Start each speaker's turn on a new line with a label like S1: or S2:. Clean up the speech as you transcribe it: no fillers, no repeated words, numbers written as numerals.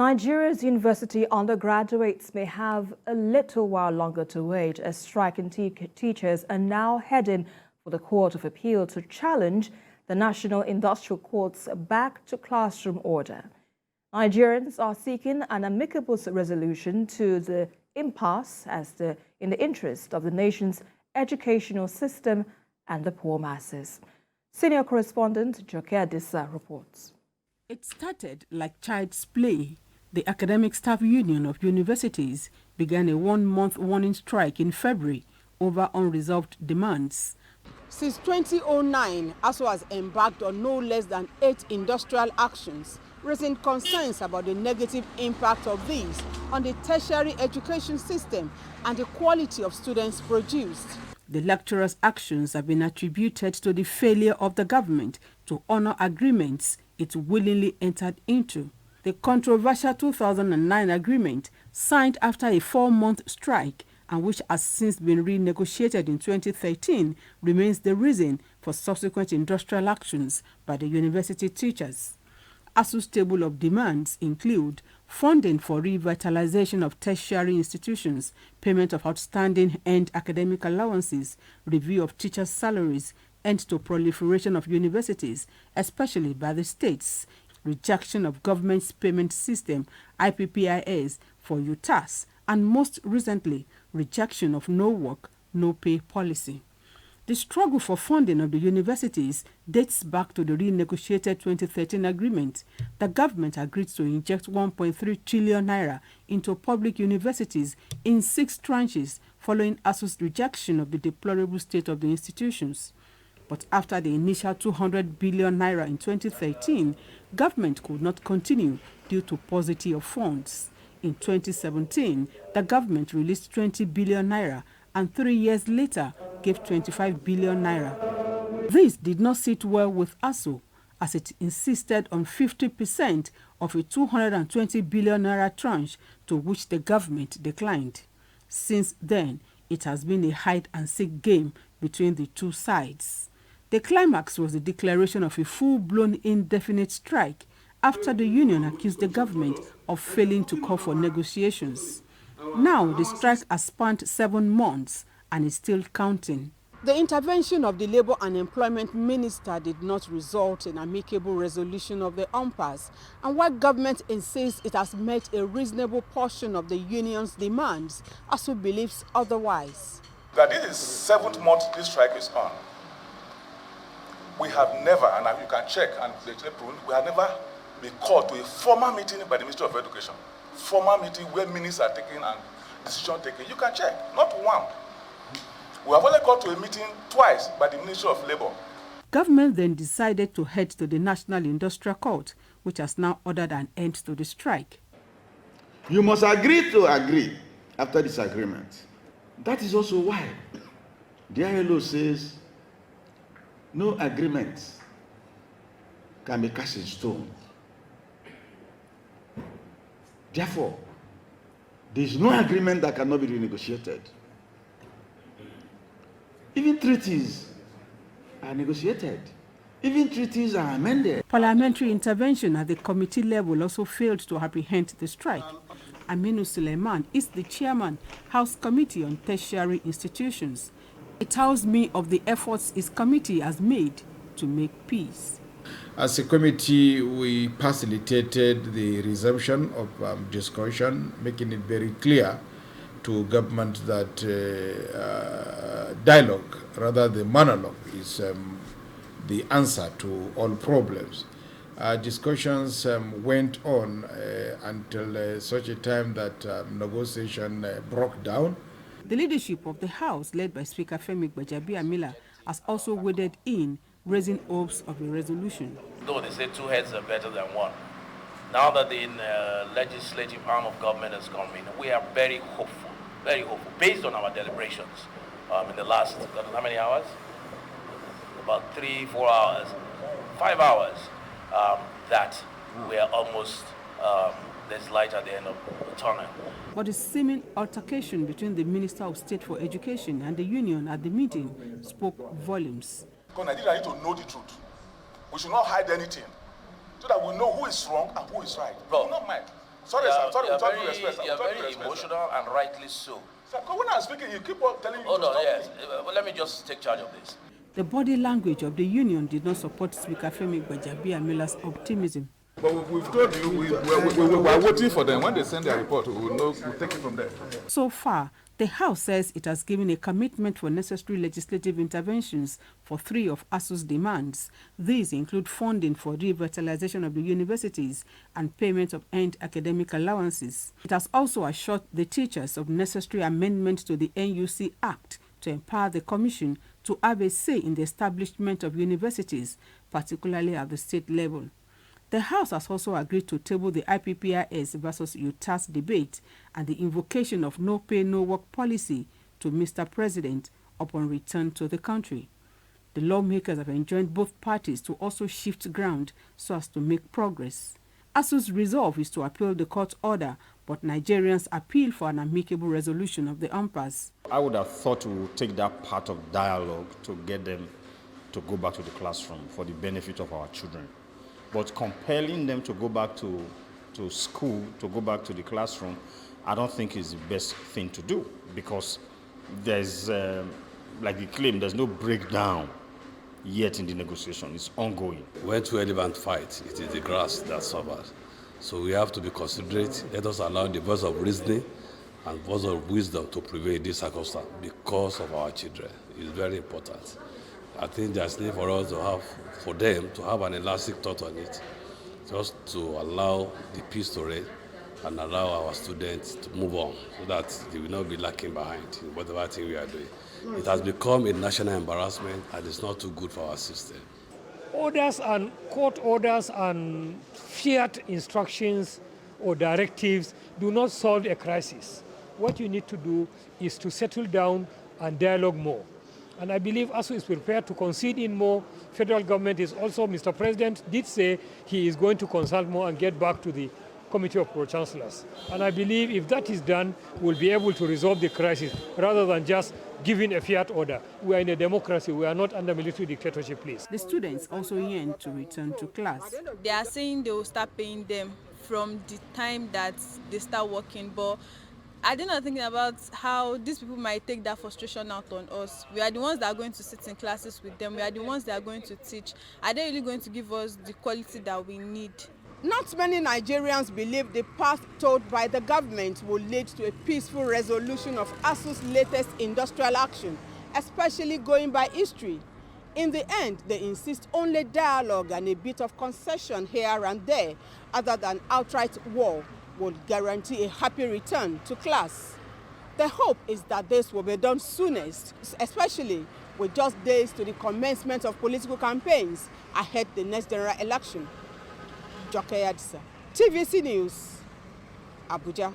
S1: Nigeria's university undergraduates may have a little while longer to wait as striking teachers are now heading for the Court of Appeal to challenge the National Industrial Court's back-to-classroom order. Nigerians are seeking an amicable resolution to the impasse in the interest of the nation's educational system and the poor masses. Senior correspondent Joke Adisa reports.
S2: It started like child's play. The Academic Staff Union of Universities began a one-month warning strike in February over unresolved demands.
S3: Since 2009, ASUU has embarked on no less than 8 industrial actions, raising concerns about the negative impact of these on the tertiary education system and the quality of students produced.
S2: The lecturers' actions have been attributed to the failure of the government to honor agreements it willingly entered into. The controversial 2009 agreement, signed after a 4-month strike and which has since been renegotiated in 2013, remains the reason for subsequent industrial actions by the university teachers. ASUU's table of demands include funding for revitalization of tertiary institutions, payment of outstanding end academic allowances, review of teachers' salaries, end to proliferation of universities, especially by the states, rejection of government's payment system, IPPIS, for UTAS, and most recently, rejection of no work, no pay policy. The struggle for funding of the universities dates back to the renegotiated 2013 agreement. The government agreed to inject 1.3 trillion naira into public universities in 6 tranches following ASUU's rejection of the deplorable state of the institutions. But after the initial 200 billion naira in 2013, government could not continue due to paucity of funds. In 2017, the government released 20 billion naira and 3 years later gave 25 billion naira. This did not sit well with ASUU, as it insisted on 50% of a 220 billion naira tranche, to which the government declined. Since then, it has been a hide-and-seek game between the two sides. The climax was the declaration of a full-blown indefinite strike after the union accused the government of failing to call for negotiations. Now the strike has spanned 7 months and is still counting.
S3: The intervention of the Labour and Employment Minister did not result in amicable resolution of the impasse, and while government insists it has met a reasonable portion of the union's demands, ASUU believes otherwise.
S4: That this is 7th month this strike is on. We have never, and you can check, and we have never been called to a formal meeting by the Ministry of Education. Formal meeting where ministers are taking and decision taking. You can check, not one. We have only called to a meeting twice by the Ministry of Labour.
S2: Government then decided to head to the National Industrial Court, which has now ordered an end to the strike.
S5: You must agree to agree after this agreement. That is also why the ILO says no agreement can be cast in stone. Therefore, there is no agreement that cannot be renegotiated. Even treaties are negotiated. Even treaties are amended.
S2: Parliamentary intervention at the committee level also failed to apprehend the strike. Aminu Suleiman is the chairman, House Committee on Tertiary Institutions. It tells me of the efforts his committee has made to make peace.
S6: As a committee, we facilitated the resumption of discussion, making it very clear to government that dialogue, rather than monologue, is the answer to all problems. Discussions went on until such a time that negotiation broke down.
S2: The leadership of the House, led by Speaker Femi Gbajabiamila, has also waded in, raising hopes of a resolution.
S7: Though they say 2 heads are better than 1, now that the legislative arm of government has come in, we are very hopeful, based on our deliberations in the last, how many hours? About 3-4 hours, 5 hours, that we are almost, there's light at the end of the tunnel.
S2: But the seeming altercation between the Minister of State for Education and the union at the meeting spoke volumes.
S4: Because Nigeria need to know the truth. We should not hide anything, so that we know who is wrong and who is right. We will not mind. Sorry, sir. Sorry,
S7: you're
S4: with all due
S7: very,
S4: respect, sir.
S7: you're
S4: With all due
S7: very
S4: respect, sir.
S7: emotional and rightly so.
S4: Sir, when I'm speaking, you keep on telling me
S7: Hold
S4: to
S7: on,
S4: stop
S7: yes.
S4: me.
S7: Well, let me just take charge of this.
S2: The body language of the union did not support Speaker Femi Gbajabiamila's optimism.
S4: But we've told you, we are waiting for them. When they send their report, we'll take it from there.
S2: So far, the House says it has given a commitment for necessary legislative interventions for 3 of ASUU's demands. These include funding for revitalization of the universities and payment of earned academic allowances. It has also assured the teachers of necessary amendments to the NUC Act to empower the Commission to have a say in the establishment of universities, particularly at the state level. The House has also agreed to table the IPPIS versus UTAS debate and the invocation of no pay, no work policy to Mr. President upon return to the country. The lawmakers have enjoined both parties to also shift ground so as to make progress. ASUU's resolve is to appeal the court order, but Nigerians appeal for an amicable resolution of the impasse.
S8: I would have thought we would take that part of dialogue to get them to go back to the classroom for the benefit of our children. But compelling them to go back to school, to go back to the classroom, I don't think is the best thing to do, because there's, like the claim, there's no breakdown yet in the negotiation. It's ongoing.
S9: When two elephants fight, it is the grass that suffers. So we have to be considerate. Let us allow the voice of reasoning and voice of wisdom to prevail in this circumstance because of our children. It's very important. I think there's need for us to have, for them to have an elastic thought on it, just to allow the peace to reign and allow our students to move on so that they will not be lacking behind in whatever thing we are doing. It has become a national embarrassment and it's not too good for our system.
S10: Orders and court orders and fiat instructions or directives do not solve a crisis. What you need to do is to settle down and dialogue more. And I believe ASUU is prepared to concede in more. Federal government is also, Mr. President did say he is going to consult more and get back to the Committee of Pro-Chancellors. And I believe if that is done, we'll be able to resolve the crisis rather than just giving a fiat order. We are in a democracy. We are not under military dictatorship, please.
S2: The students also yearn to return to class.
S11: They are saying they will start paying them from the time that they start working, but I did not thinking about how these people might take that frustration out on us. We are the ones that are going to sit in classes with them. We are the ones that are going to teach. Are they really going to give us the quality that we need?
S3: Not many Nigerians believe the path told by the government will lead to a peaceful resolution of ASUU's latest industrial action, especially going by history. In the end, they insist only dialogue and a bit of concession here and there, other than outright war, would guarantee a happy return to class. The hope is that this will be done soonest, especially with just days to the commencement of political campaigns ahead the next general election. Joke Adisa, TVC News, Abuja.